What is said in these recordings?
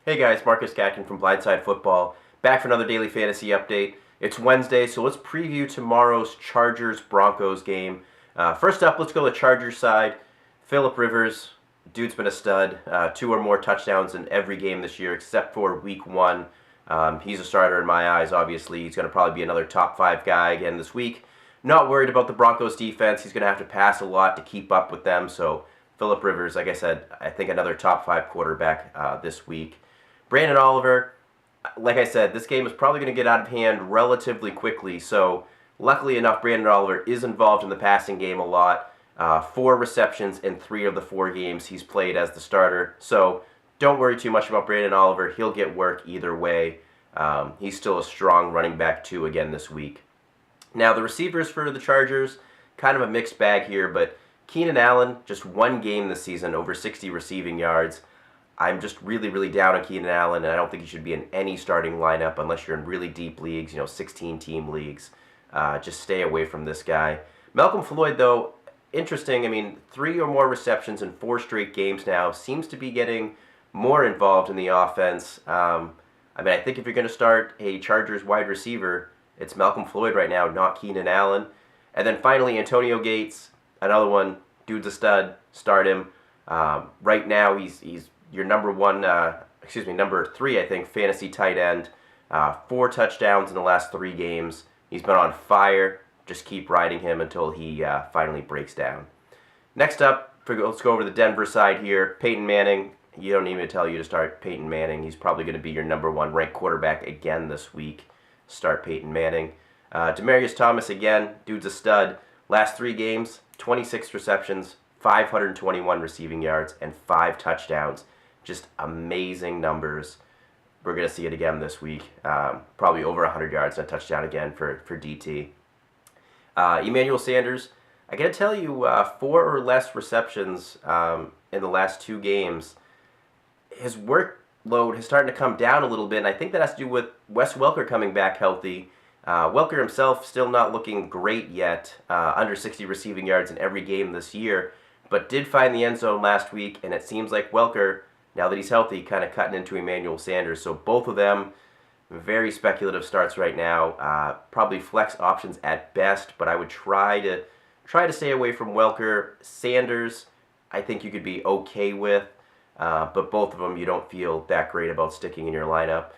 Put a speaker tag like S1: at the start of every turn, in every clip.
S1: Hey guys, Marcus Catkin from Blindside Football, back for another daily fantasy update. It's Wednesday, so let's preview tomorrow's Chargers-Broncos game. First up, let's go to the Chargers side. Phillip Rivers, dude's been a stud. 2 or more touchdowns in every game this year, except for Week 1. He's a starter in my eyes, obviously. He's going to probably be another top 5 guy again this week. Not worried about the Broncos defense. He's going to have to pass a lot to keep up with them, so Phillip Rivers, like I said, I think another top 5 quarterback this week. Brandon Oliver, like I said, this game is probably going to get out of hand relatively quickly, so luckily enough, Brandon Oliver is involved in the passing game a lot. 4 receptions in 3 of the 4 games he's played as the starter, so don't worry too much about Brandon Oliver. He'll get work either way. He's still a strong running back too again this week. Now, the receivers for the Chargers, kind of a mixed bag here, but Keenan Allen, just 1 game this season, over 60 receiving yards. I'm just really down on Keenan Allen, and I don't think he should be in any starting lineup unless you're in really deep leagues, 16-team leagues. Just stay away from this guy. Malcolm Floyd, though, interesting. I mean, 3 or more receptions in 4 straight games now. Seems to be getting more involved in the offense. I think if you're going to start a Chargers wide receiver, it's Malcolm Floyd right now, not Keenan Allen. And then finally, Antonio Gates, another one, dude's a stud. Start him. Right now, he's your number 3, I think, fantasy tight end. 4 touchdowns in the last 3 games. He's been on fire. Just keep riding him until he finally breaks down. Next up, let's go over to the Denver side here. Peyton Manning. You don't need me to tell you to start Peyton Manning. He's probably going to be your number 1 ranked quarterback again this week. Start Peyton Manning. Demaryius Thomas again. Dude's a stud. Last 3 games, 26 receptions, 521 receiving yards, and 5 touchdowns. Just amazing numbers. We're going to see it again this week. Probably over 100 yards and a touchdown again for DT. Emmanuel Sanders, I got to tell you, 4 or less receptions in the last 2 games. His workload is starting to come down a little bit, and I think that has to do with Wes Welker coming back healthy. Welker himself still not looking great yet, under 60 receiving yards in every game this year, but did find the end zone last week, and it seems like Welker, now that he's healthy, kind of cutting into Emmanuel Sanders. So both of them, very speculative starts right now. Probably flex options at best, but I would try to stay away from Welker. Sanders, I think you could be okay with, but both of them you don't feel that great about sticking in your lineup.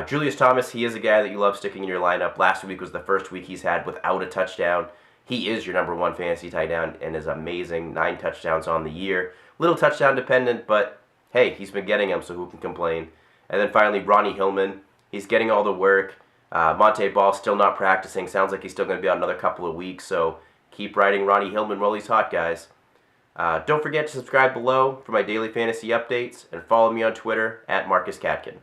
S1: Julius Thomas, he is a guy that you love sticking in your lineup. Last week was the first week he's had without a touchdown. He is your number 1 fantasy tight end and is amazing. 9 touchdowns on the year. Little touchdown dependent, but hey, he's been getting them, so who can complain? And then finally, Ronnie Hillman. He's getting all the work. Monte Ball still not practicing. Sounds like he's still going to be out another couple of weeks, so keep riding Ronnie Hillman while he's hot, guys. Don't forget to subscribe below for my daily fantasy updates, and follow me on Twitter @Marcus Catkin.